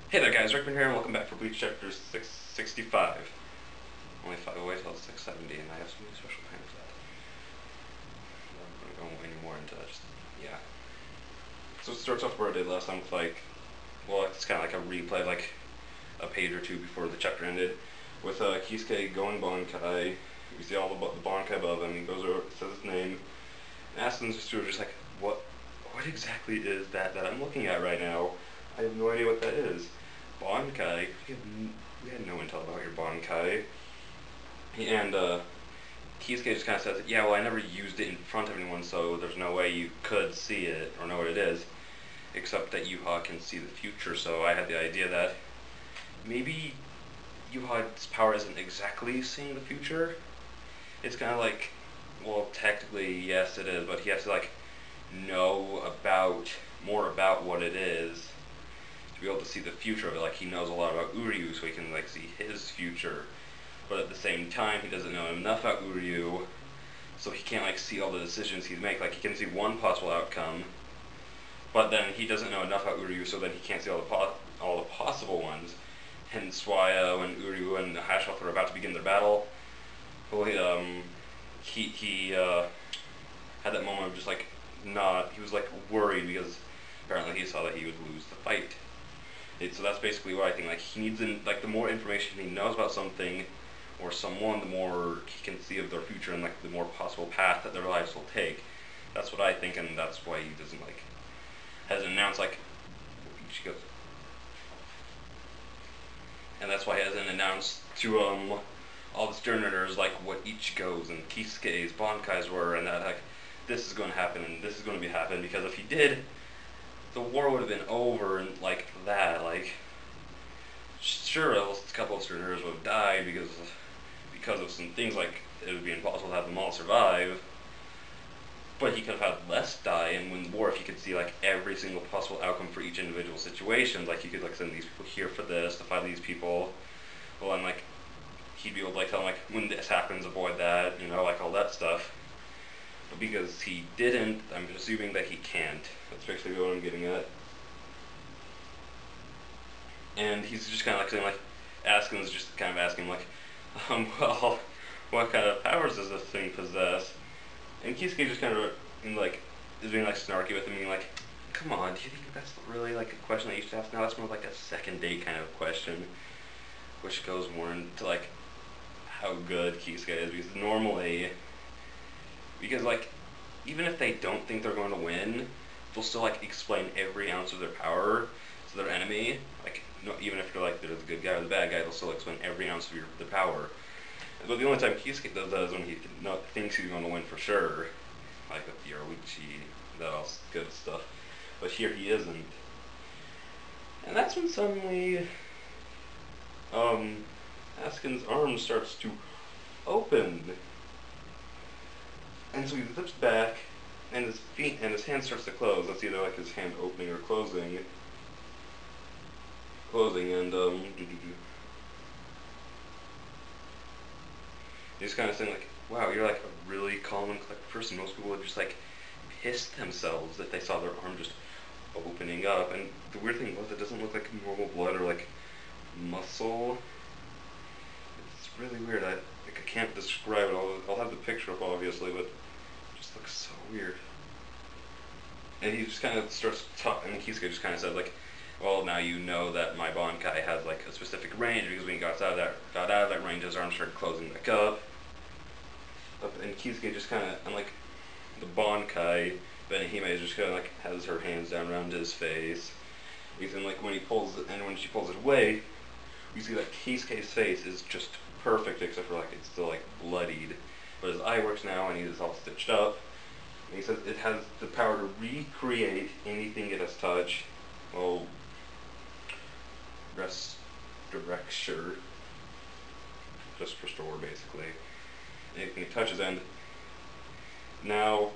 Hey there guys, Rickman here and welcome back for Bleach chapter 665. Only 5 away till 670 and I have something special planned for that. I'm not going to go any more into that, yeah. So it starts off where I did last time with it's kind of like a replay, like a page or two before the chapter ended, with Kisuke going Bankai. You see all the Bankai above him, he goes over, says his name, and Askin's just like, what exactly is that I'm looking at right now? I have no idea what that is. Bankai? We had no intel about your Bankai. And Kisuke just kind of says, yeah, well, I never used it in front of anyone, so there's no way you could see it or know what it is, except that Yuha can see the future, so I had the idea that maybe Yuha's power isn't exactly seeing the future. It's kind of like, well, technically, yes, it is, but he has to, know more about what it is to be able to see the future of it. Like, he knows a lot about Uryu, so he can, see his future. But at the same time, he doesn't know enough about Uryu, so he can't, see all the decisions he'd make. Like, he can see one possible outcome, but then he doesn't know enough about Uryu, so then he can't see all the possible ones. Hence why, when Uryu and Hashimoto are about to begin their battle, well, he had that moment of just, he was, worried because apparently he saw that he would lose the fight. So that's basically what I think. He needs, the more information he knows about something or someone, the more he can see of their future and, the more possible path that their lives will take. That's what I think, and that's why he doesn't, hasn't announced, each goes. And that's why he hasn't announced to, all the Sterners, what each goes and Kisuke's Bankais were, and that, this is going to happen and this is going to be happening, because if he did, the war would have been over and that. Sure, a couple of Sterners would have died because of some things, it would be impossible to have them all survive, but he could have had less die and win the war if he could see every single possible outcome for each individual situation. He could send these people here for this, to fight these people, well, and he'd be able to tell them when this happens, avoid that, all that stuff. But because he didn't, I'm assuming that he can't. That's basically what I'm getting at. And he's just kind of saying, Askin's just kind of asking, well, what kind of powers does this thing possess? And Kisuke just kind of, is being, snarky with him, being come on, do you think that's really, a question that you should ask now? That's more a second date kind of question, which goes more into, how good Kisuke is, because normally, even if they don't think they're going to win, they'll still, explain every ounce of their power to their enemy. Even if they're the good guy or the bad guy, they'll still explain every ounce of the power. But the only time Kisuke does that is when he thinks he's going to win for sure. With Yoruichi, that all good stuff. But here he isn't. And that's when suddenly, Askin's arm starts to open. And so he zips back, and his hand starts to close. That's either his hand opening or closing. And he's kind of saying wow, you're a really calm and collected person. Most people would just piss themselves if they saw their arm just opening up. And the weird thing was, it doesn't look like normal blood or muscle. It's really weird. I can't describe it. I'll have the picture up, obviously, but it just looks so weird. And he just kind of starts talking, and Kisuke just kind of said, well, now you know that my Bankai has, a specific range, because when he got out of that range, his arm started closing back up. And Kisuke just kind of, and, the Bankai, Benihime just kind of, has her hands down around his face. Even, when he pulls it, and when she pulls it away, you see that Kisuke's face is just perfect, except for it's still bloodied, but his eye works now and he's all stitched up. And he says it has the power to recreate anything it has touched. Well, directure, just restore basically anything it touches. And now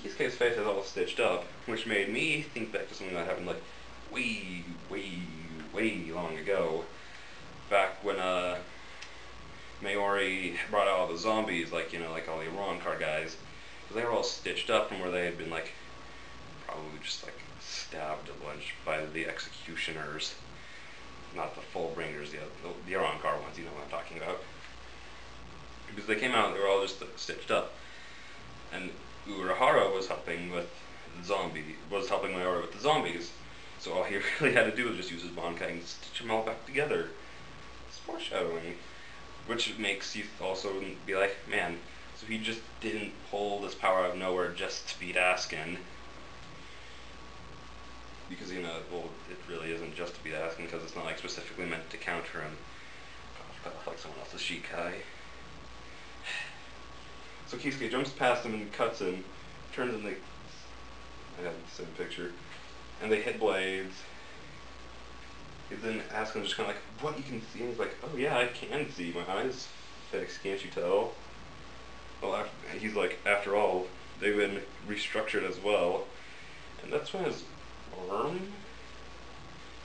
Kisuke's face is all stitched up, which made me think back to something that happened way long ago, back when Maori brought out all the zombies, all the Iran car guys, because they were all stitched up from where they had been probably just stabbed a bunch by the executioners. not the full bringers, the Arankar ones, you know what I'm talking about. Because they came out, they were all just stitched up. And Urahara was helping Mayora with the zombies. So all he really had to do was just use his Bankai and stitch them all back together. It's foreshadowing. Which makes you also be like, man, so he just didn't pull this power out of nowhere just to beat Askin. Because, you know, well, it really isn't just to beat Askin, because it's not like specifically meant to counter him. Like someone else's Shikai. So Kisuke jumps past him and cuts him, turns and I have the same picture, and they hit blades. And then Askin's just kind of like, what, you can see? And he's like, oh yeah, I can see, my eyes fixed, can't you tell? Well, he's like, after all, they've been restructured as well. And that's when his arm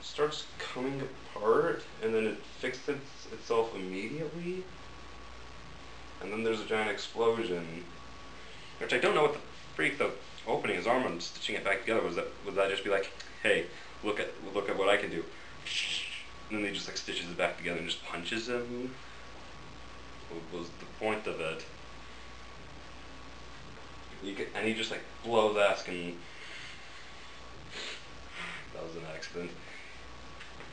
starts coming apart, and then it fixes itself immediately. And then there's a giant explosion, which I don't know what the freak the opening his arm and stitching it back together was. Would that just be like, hey, look at what I can do, and then he just like stitches it back together and just punches him? What was the point of it? And he just like blows Askin. That was an accident.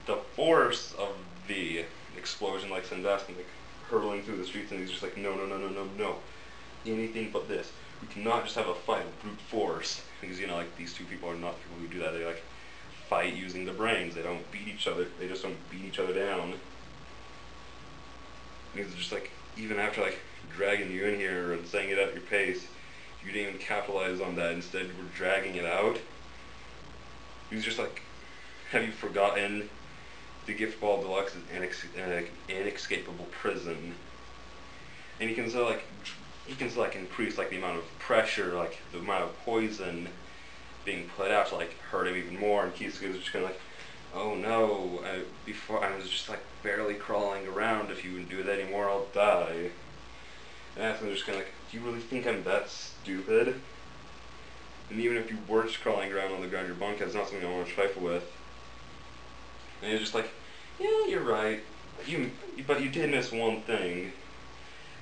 The force of the explosion like sends Askin like hurtling through the streets, and he's just like, no, anything but this. We cannot just have a fight with brute force, because, you know, like, these two people are not people who do that. They like fight using their brains. They don't beat each other. They just don't beat each other down. Because just like, even after like dragging you in here and saying it at your pace, you didn't even capitalize on that. Instead, we're dragging it out. He's just like, have you forgotten the Gift Ball Deluxe is an inescapable prison? And you can still like increase like the amount of pressure, like the amount of poison being put out to like hurt him even more. And Kisuke was just kind of like, oh no, before I was just like barely crawling around. If you do that anymore, I'll die. And Askin was just kind of like, do you really think I'm that stupid? And even if you were just crawling around on the ground, your bunk is not something I want to trifle with. And he's just like, yeah, you're right. But you did miss one thing.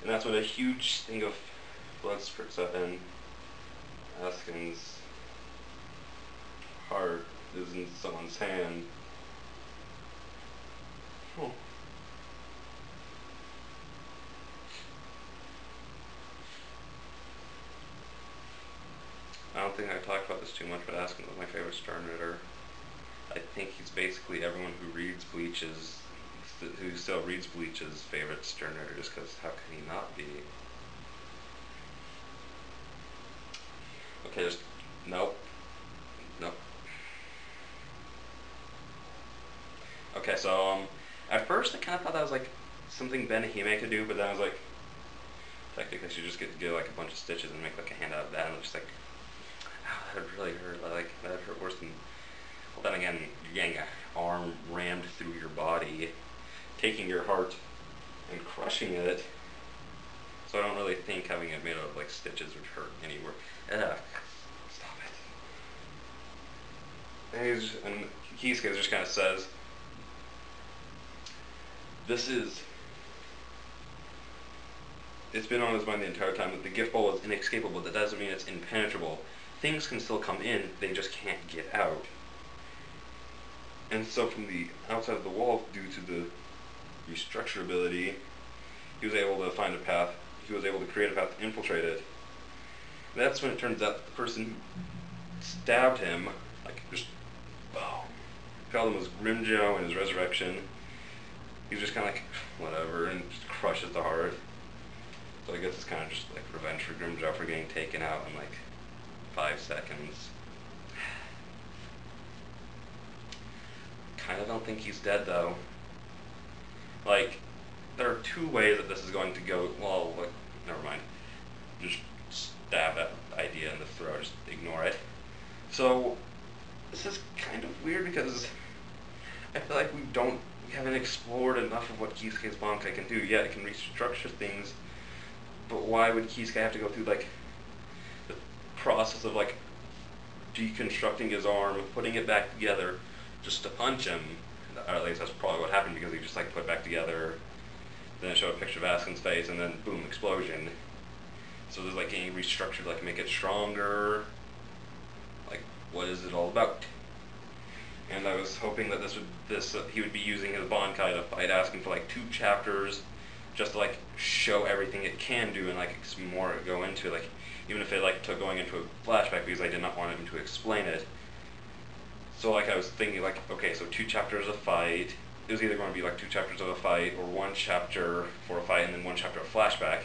And that's when a huge thing of blood spurts out, and Askin's heart is in someone's hand. Oh. I don't think I talked about this too much, but Askin was my favorite Star Knitter. I think he's basically everyone who still reads Bleach's favorite Star Knitter, just because how can he not be? Okay, nope. Okay, so at first I kind of thought that was like something Benihime could do, but then I was like, technically I should just get like a bunch of stitches and make like a hand out of that, and I'm just like, oh, that would really hurt. Like that would hurt worse than. Well, then again, you're getting an arm rammed through your body, taking your heart and crushing it. So I don't really think having it made out of like stitches would hurt anywhere. Stop it. And Kisuke just kind of says, it's been on his mind the entire time that the gift ball is inescapable. That doesn't mean it's impenetrable. Things can still come in, they just can't get out. And so from the outside of the wall, due to the restructurability, he was able to find a path. He was able to create a path to infiltrate it. That's when it turns out that the person who stabbed him, like just, boom, called him was Grimjow in his resurrection. He's just kind of like, whatever, and just crushes the heart. So I guess it's kind of just like revenge for Grimjow for getting taken out in like 5 seconds. Kind of don't think he's dead though. Like, there are 2 ways that this is going to go. Well, like, never mind. Just stab that idea in the throat. Just ignore it. So this is kind of weird because I feel like we haven't explored enough of what Kisuke's Bankai can do. Yeah, it can restructure things, but why would Kisuke have to go through like the process of like deconstructing his arm, putting it back together, just to punch him? or at least that's probably what happened, because he just like put it back together. Then it showed a picture of Askin's face, and then boom, explosion. So there's like getting restructured, like make it stronger. Like, what is it all about? And I was hoping that he would be using his Bankai to fight Askin for like 2 chapters, just to like show everything it can do and like more go into, like even if it like took going into a flashback, because I did not want him to explain it. So like I was thinking like, okay, so 2 chapters of fight. It was either going to be like 2 chapters of a fight, or 1 chapter for a fight and then 1 chapter of flashback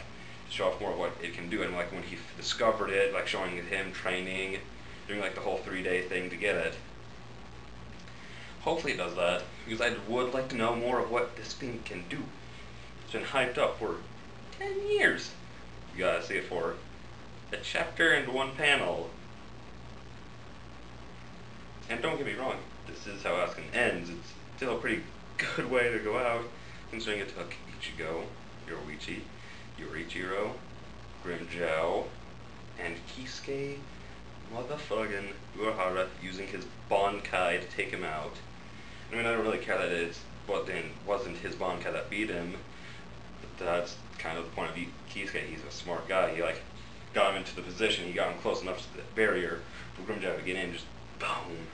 to show off more of what it can do. And like when he discovered it, like showing him training, doing like the whole 3-day thing to get it. Hopefully it does that, because I would like to know more of what this thing can do. It's been hyped up for 10 years. You gotta see it for a chapter and 1 panel. And don't get me wrong, this is how Askin ends. It's still a pretty good way to go out, considering it took Ichigo, Yoruichi, Yoriichiro, Grimmjow, and Kisuke motherfucking Uehara using his Bankai to take him out. I mean, I don't really care that it wasn't his Bankai that beat him, but that's kind of the point of Kisuke. He's a smart guy. He like got him into the position, he got him close enough to the barrier for Grimmjow to get in, just boom.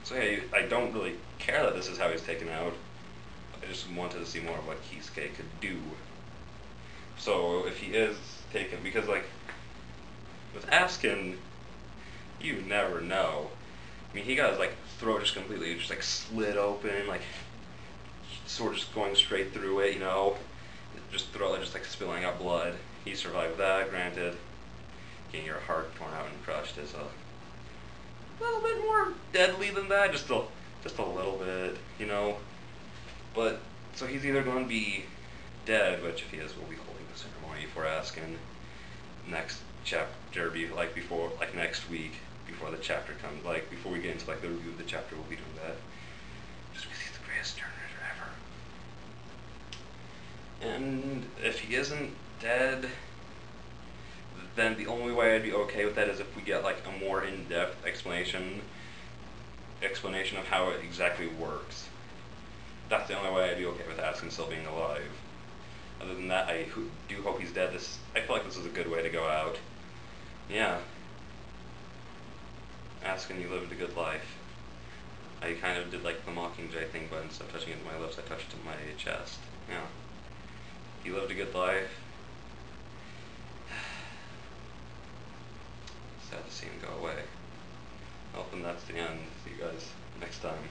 So yeah, I don't really care that this is how he's taken out. I just wanted to see more of what Kisuke could do. So if he is taken, because like with Askin, you never know. I mean, he got his like throat just completely just like slit open, like sort of just going straight through it, you know, just throat just like spilling out blood. He survived that, granted. Getting your heart torn out and crushed is a little bit more deadly than that, just a little bit, you know. But so he's either going to be dead, which if he is, we'll be holding the ceremony for Askin next chapter, like next week, before the chapter comes, like before we get into like the review of the chapter, we'll be doing that. Just because he's the greatest Turner ever. And if he isn't dead, then the only way I'd be okay with that is if we get like a more in-depth explanation of how it exactly works. That's the only way I'd be okay with Askin still being alive. Other than that, I do hope he's dead. I feel like this is a good way to go out. Yeah. Askin, you lived a good life. I kind of did like the Mockingjay thing, but instead of touching it to my lips, I touched it to my chest. Yeah. You lived a good life. Sad to see him go away. Well, then that's the end. See you guys next time.